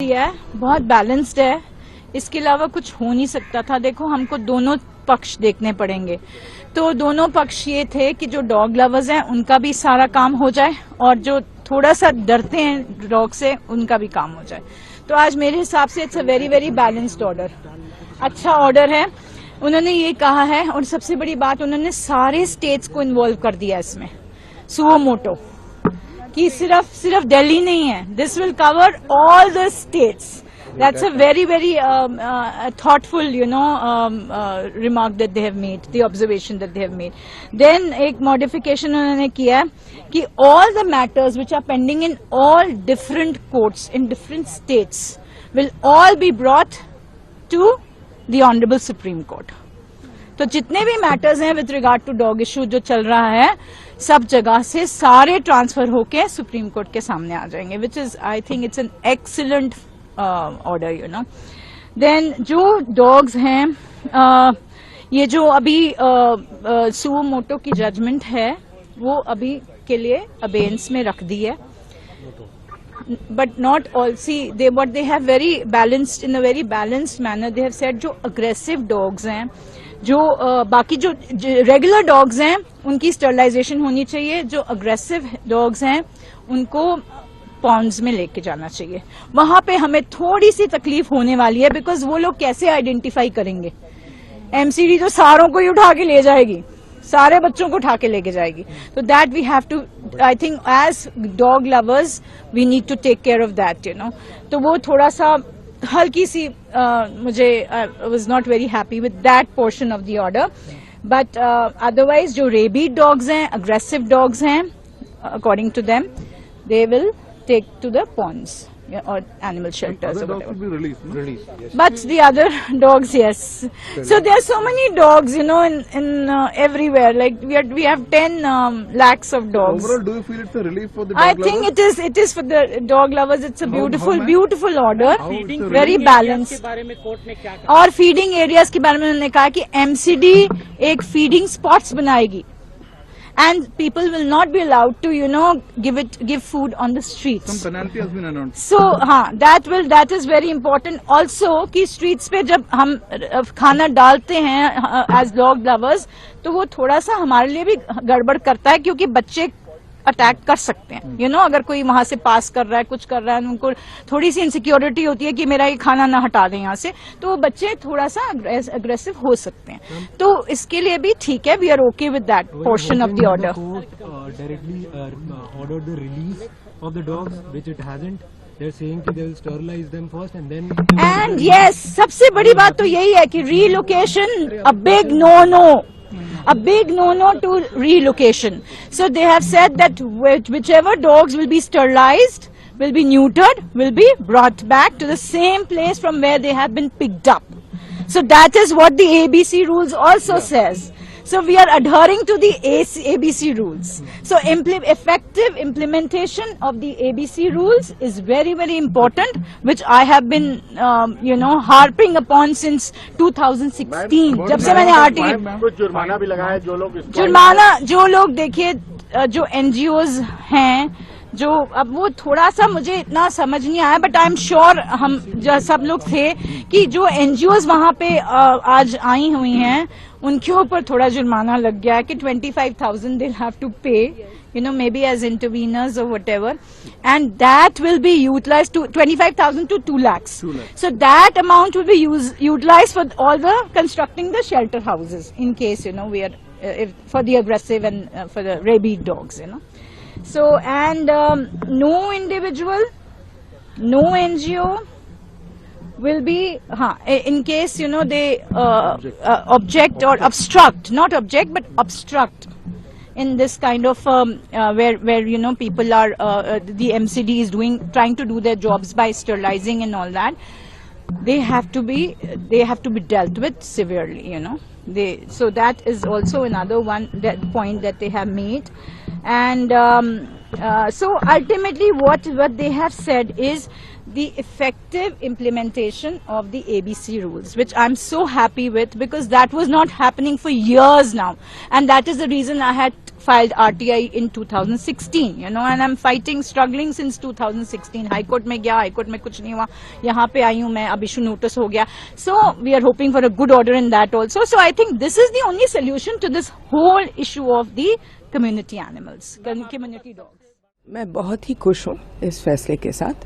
दिया है, बहुत बैलेंस्ड है, इसके अलावा कुछ हो नहीं सकता था। देखो हमको दोनों पक्ष देखने पड़ेंगे, तो दोनों पक्ष ये थे कि जो डॉग लवर्स हैं उनका भी सारा काम हो जाए और जो थोड़ा सा डरते हैं डॉग से उनका भी काम हो जाए। तो आज मेरे हिसाब से it's a very very balanced order, अच्छा ऑर्डर है। उन्होंने ये कहा है और सबसे बड़ी बात उन्होंने सारे स्टेट्स को इन्वॉल्व कर दिया इसमें, सुओ मोटो कि सिर्फ दिल्ली नहीं है, this will cover all the states. That's a very very thoughtful remark that they have made, the observation that they have made. Then एक modification उन्होंने किया कि all the matters which are pending in all different courts in different states will all be brought to the Honorable Supreme Court. तो जितने भी matters हैं with regard to dog issue जो चल रहा है, सब जगह से सारे ट्रांसफर होके सुप्रीम कोर्ट के सामने आ जाएंगे, which is I think it's an excellent order, you know. Then जो डॉग्स हैं, ये जो अभी सुओ मोटो की जजमेंट है वो अभी के लिए अबेंस में रख दी है, but not all. See, what they have very balanced, in a very balanced manner they have said जो aggressive dogs हैं, जो बाकी जो रेगुलर डॉग्स हैं उनकी स्टरलाइजेशन होनी चाहिए, जो अग्रेसिव डॉग्स हैं उनको पॉन्ड्स में लेके जाना चाहिए। वहां पे हमें थोड़ी सी तकलीफ होने वाली है, बिकॉज वो लोग कैसे आइडेंटिफाई करेंगे, एमसीडी तो सारों को ही उठा के ले जाएगी, सारे बच्चों को उठा के लेके जाएगी। तो that we have to, I think as dog lovers we need to take care of that, you know. तो वो थोड़ा सा हल्की सी मुझे was not very happy with that portion of the order, but otherwise जो रेबीड डॉग्स हैं, aggressive dogs हैं, according to them they will take to the ponds or animal shelters or whatever. Dogs will be released, yes. But the other dogs, yes. So there are so many dogs, you know, in everywhere. Like we have 10 lakhs of dogs. Overall, do you feel it's a relief for the dog lovers? I think it is for the dog lovers. It's a beautiful order, very balanced. और feeding areas के बारे में उन्होंने कहा कि MCD एक feeding spots बनाएगी. And people will not be allowed to, you know, give food on the streets. Some penalty has been announced. So, that is very important. Also, कि streets पे जब हम खाना डालते हैं as dog lovers, तो वो थोड़ा सा हमारे लिए भी गड़बड़ करता है, क्योंकि बच्चे अटैक कर सकते हैं, यू नो। अगर कोई वहां से पास कर रहा है, कुछ कर रहा है, उनको थोड़ी सी इनसिक्योरिटी होती है कि मेरा ये खाना ना हटा दें यहाँ से, तो बच्चे थोड़ा सा अग्रेसिव हो सकते हैं। तो इसके लिए भी ठीक है, we are okay with that portion of the order. Directly order the release of the dogs which it hasn't, they're saying that they will sterilize them first and then. And yes, सबसे बड़ी बात तो यही है कि relocation a big no-no. A big no-no to relocation. So they have said that whichever dogs will be sterilized, will be neutered, will be brought back to the same place from where they have been picked up. So that is what the ABC rules also says. So we are adhering to the ABC rules. So effective implementation of the ABC rules is very very important, which I have been harping upon since 2016. जब से मैंने article जुर्माना भी लगाया, जो लोग देखिए जो NGOs हैं, जो अब वो थोड़ा सा मुझे इतना समझ नहीं आया, बट आई एम श्योर हम जो सब लोग थे कि जो NGOs वहाँ पे आज आई हुई हैं उनके ऊपर थोड़ा जुर्माना लग गया कि 25,000 they'll have to pay, you know, maybe as interveners or whatever, and that will be utilized to 25,000 to 2 lakhs. So that amount will be utilized for all the constructing the shelter houses in case, you know, we are for the aggressive and for the rabid dogs, you know. So and no individual, no NGO will be in case, you know, they object or obstruct, not object but obstruct in this kind of where you know people are the MCD is trying to do their jobs by sterilizing and all that, they have to be dealt with severely, you know. So that is also another point that they have made. And so ultimately what they have said is the effective implementation of the ABC rules, which I'm so happy with, because that was not happening for years now, and that is the reason I had filed RTI in 2016, and I'm fighting, struggling since 2016. High Court में गया, High Court में कुछ नहीं हुआ, यहाँ पे आई हूँ मैं, अब issue notice हो गया. So we are hoping for a good order in that also. So I think this is the only solution to this whole issue of the community animals, community dogs. मैं बहुत ही खुश हूँ इस फैसले के साथ.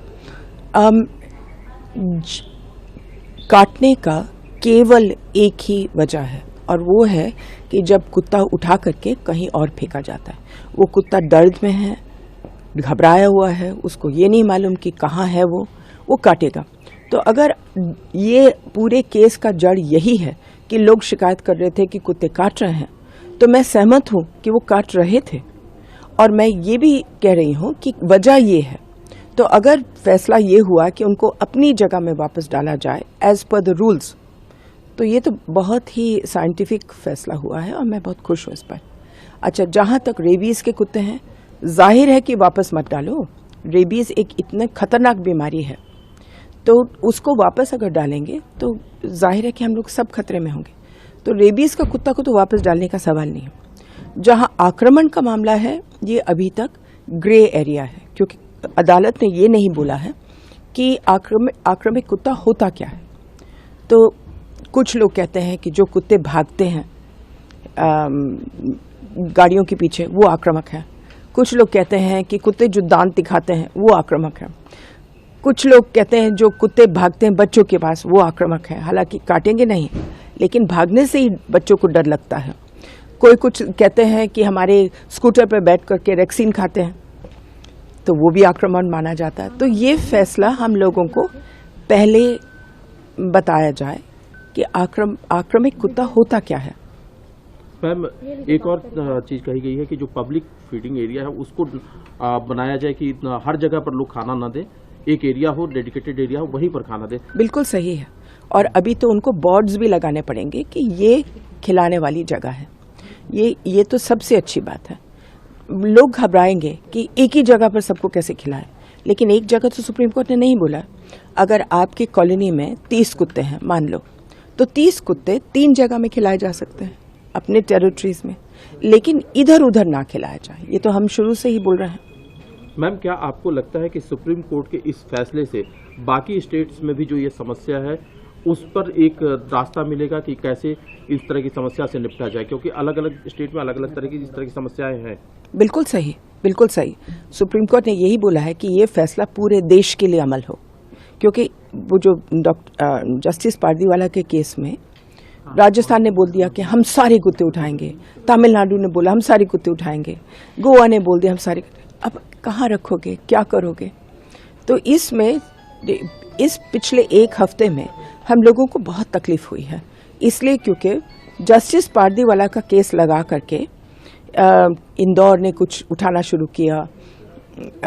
काटने का केवल एक ही वजह है, और वो है कि जब कुत्ता उठा करके कहीं और फेंका जाता है. वो कुत्ता दर्द में है, घबराया हुआ है, उसको ये नहीं मालूम कि कहाँ है वो काटेगा. तो अगर ये पूरे केस का जड़ यही है कि लोग शिकायत कर रहे थे कि कुत्ते काट रहे हैं, तो मैं सहमत हूँ कि वो काट रहे थे, और मैं ये भी कह रही हूँ कि वजह ये है. तो अगर फैसला ये हुआ कि उनको अपनी जगह में वापस डाला जाए एज पर द रूल्स, तो ये तो बहुत ही साइंटिफिक फैसला हुआ है, और मैं बहुत खुश हूँ इस पर. अच्छा, जहाँ तक रेबीज के कुत्ते हैं, जाहिर है कि वापस मत डालो. रेबीज एक इतने खतरनाक बीमारी है, तो उसको वापस अगर डालेंगे तो जाहिर है कि हम लोग सब खतरे में होंगे. तो रेबीज का कुत्ता को तो वापस डालने का सवाल नहीं है. जहां आक्रमण का मामला है, ये अभी तक ग्रे एरिया है, क्योंकि अदालत ने ये नहीं बोला है कि आक्रमित कुत्ता होता क्या है. तो कुछ लोग कहते हैं कि जो कुत्ते भागते हैं गाड़ियों के पीछे, वो आक्रामक है. कुछ लोग कहते हैं कि कुत्ते जो दांत दिखाते हैं वो आक्रामक है. कुछ लोग कहते हैं जो कुत्ते भागते हैं बच्चों के पास, वो आक्रामक है. हालांकि काटेंगे नहीं, लेकिन भागने से ही बच्चों को डर लगता है. कोई कुछ कहते हैं कि हमारे स्कूटर पर बैठ करके वैक्सीन खाते हैं, तो वो भी आक्रमण माना जाता है. तो ये फैसला हम लोगों को पहले बताया जाए कि आक्रमित कुत्ता होता क्या है. मैम, एक और चीज कही गई है कि जो पब्लिक फीडिंग एरिया है उसको बनाया जाए कि हर जगह पर लोग खाना ना दें, एक एरिया हो, डेडिकेटेड एरिया हो, वहीं पर खाना दें. बिल्कुल सही है. और अभी तो उनको बोर्ड्स भी लगाने पड़ेंगे कि ये खिलाने वाली जगह है. ये तो सबसे अच्छी बात है. लोग घबराएंगे कि एक ही जगह पर सबको कैसे खिलाएं, लेकिन एक जगह तो सुप्रीम कोर्ट ने नहीं बोला. अगर आपकी कॉलोनी में 30 कुत्ते हैं मान लो, तो 30 कुत्ते 3 जगह में खिलाए जा सकते हैं अपने टेरिटरीज में, लेकिन इधर उधर ना खिलाया जाए. ये तो हम शुरू से ही बोल रहे हैं. मैम, क्या आपको लगता है कि सुप्रीम कोर्ट के इस फैसले से बाकी स्टेट्स में भी जो ये समस्या है उस पर एक रास्ता मिलेगा कि कैसे इस तरह की समस्या से निपटा जाए, क्योंकि अलग अलग स्टेट में अलग अलग तरह की इस तरह की समस्याएं हैं. बिल्कुल सही, बिल्कुल सही. सुप्रीम कोर्ट ने यही बोला है कि ये फैसला पूरे देश के लिए अमल हो, क्योंकि वो जो जस्टिस पारदीवाला के केस में राजस्थान ने बोल दिया कि हम सारे कुत्ते उठाएंगे, तमिलनाडु ने बोला हम सारे कुत्ते उठाएंगे, गोवा ने बोल दिया हम सारे. अब कहाँ रखोगे, क्या करोगे? तो इसमें इस पिछले एक हफ्ते में हम लोगों को बहुत तकलीफ हुई है, इसलिए क्योंकि जस्टिस पारदीवाला का केस लगा करके इंदौर ने कुछ उठाना शुरू किया,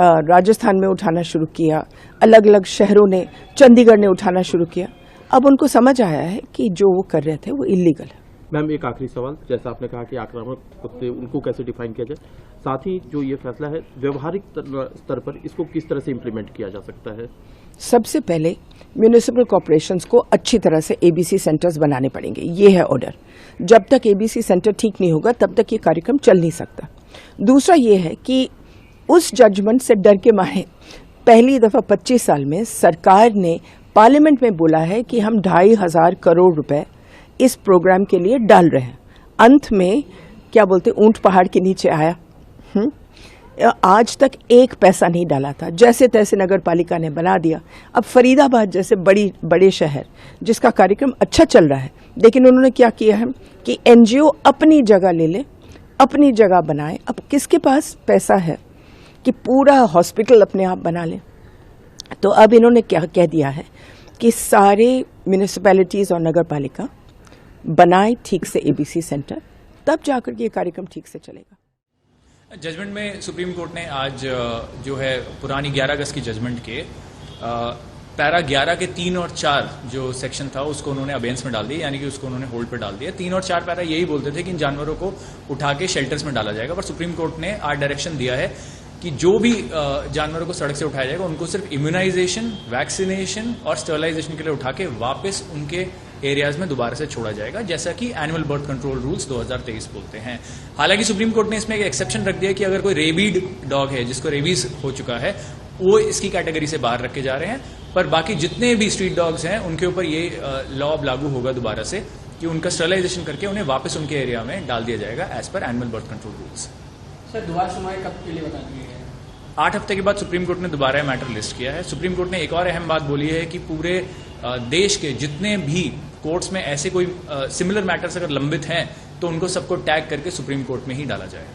राजस्थान में उठाना शुरू किया, अलग अलग शहरों ने, चंडीगढ़ ने उठाना शुरू किया. अब उनको समझ आया है कि जो वो कर रहे थे वो इलीगल है. मैम, एक आखिरी सवाल, जैसा आपने कहा कि आक्रामक कुत्ते उनको कैसे डिफाइन किया जाए, साथ ही जो ये फैसला है व्यवहारिक स्तर पर इसको किस तरह से इम्प्लीमेंट किया जा सकता है? सबसे पहले म्यूनिसिपल कॉर्पोरेशंस को अच्छी तरह से एबीसी सेंटर्स बनाने पड़ेंगे. ये है ऑर्डर. जब तक एबीसी सेंटर ठीक नहीं होगा तब तक ये कार्यक्रम चल नहीं सकता. दूसरा ये है कि उस जजमेंट से डर के मारे पहली दफा 25 साल में सरकार ने पार्लियामेंट में बोला है कि हम 2,500 करोड़ रुपए इस प्रोग्राम के लिए डाल रहे हैं. अंत में क्या बोलते, ऊंट पहाड़ के नीचे आया. आज तक एक पैसा नहीं डाला था, जैसे तैसे नगर पालिका ने बना दिया. अब फरीदाबाद जैसे बड़े शहर जिसका कार्यक्रम अच्छा चल रहा है, लेकिन उन्होंने क्या किया है कि एनजीओ अपनी जगह ले ले, अपनी जगह बनाए. अब किसके पास पैसा है कि पूरा हॉस्पिटल अपने आप बना ले? तो अब इन्होंने क्या कह दिया है कि सारे म्यूनिसिपैलिटीज और नगर पालिका बनाए ठीक से एबीसी सेंटर, तब जाकर ये कार्यक्रम ठीक से चलेगा. जजमेंट में सुप्रीम कोर्ट ने आज जो है पुरानी 11 अगस्त की जजमेंट के पैरा 11 के 3 और 4 जो सेक्शन था उसको उन्होंने अबेंस में डाल दिया, यानी कि उसको उन्होंने होल्ड पर डाल दिया. 3 और 4 पैरा यही बोलते थे कि इन जानवरों को उठा के शेल्टर्स में डाला जाएगा, पर सुप्रीम कोर्ट ने आज डायरेक्शन दिया है कि जो भी जानवरों को सड़क से उठाया जाएगा उनको सिर्फ इम्यूनाइजेशन, वैक्सीनेशन और स्टरलाइजेशन के लिए उठा के वापस उनके एरियाज में दोबारा से छोड़ा जाएगा, जैसा कि एनिमल बर्थ कंट्रोल रूल्स 2023 बोलते हैं। हालांकि सुप्रीम कोर्ट ने इसमें एक एक्सेप्शन रख दिया कि अगर कोई रेबीड डॉग है जिसको रेबीज हो चुका है, वो इसकी कैटेगरी से बाहर रखे जा रहे हैं, पर बाकी जितने भी स्ट्रीट डॉग्स हैं उनके ऊपर ये लॉ अब लागू होगा दोबारा से कि उनका स्टरलाइजेशन करके उन्हें वापस उनके एरिया में डाल दिया जाएगा एज पर animal birth control rules. Sir दोबारा सुनवाई कब के लिए बता दी है? 8 हफ्ते के बाद सुप्रीम कोर्ट ने दोबारा मैटर लिस्ट किया है। सुप्रीम कोर्ट ने एक और अहम बात बोली है कि पूरे देश के जितने भी कोर्ट्स में ऐसे कोई सिमिलर मैटर्स अगर लंबित हैं तो उनको सबको टैग करके सुप्रीम कोर्ट में ही डाला जाए।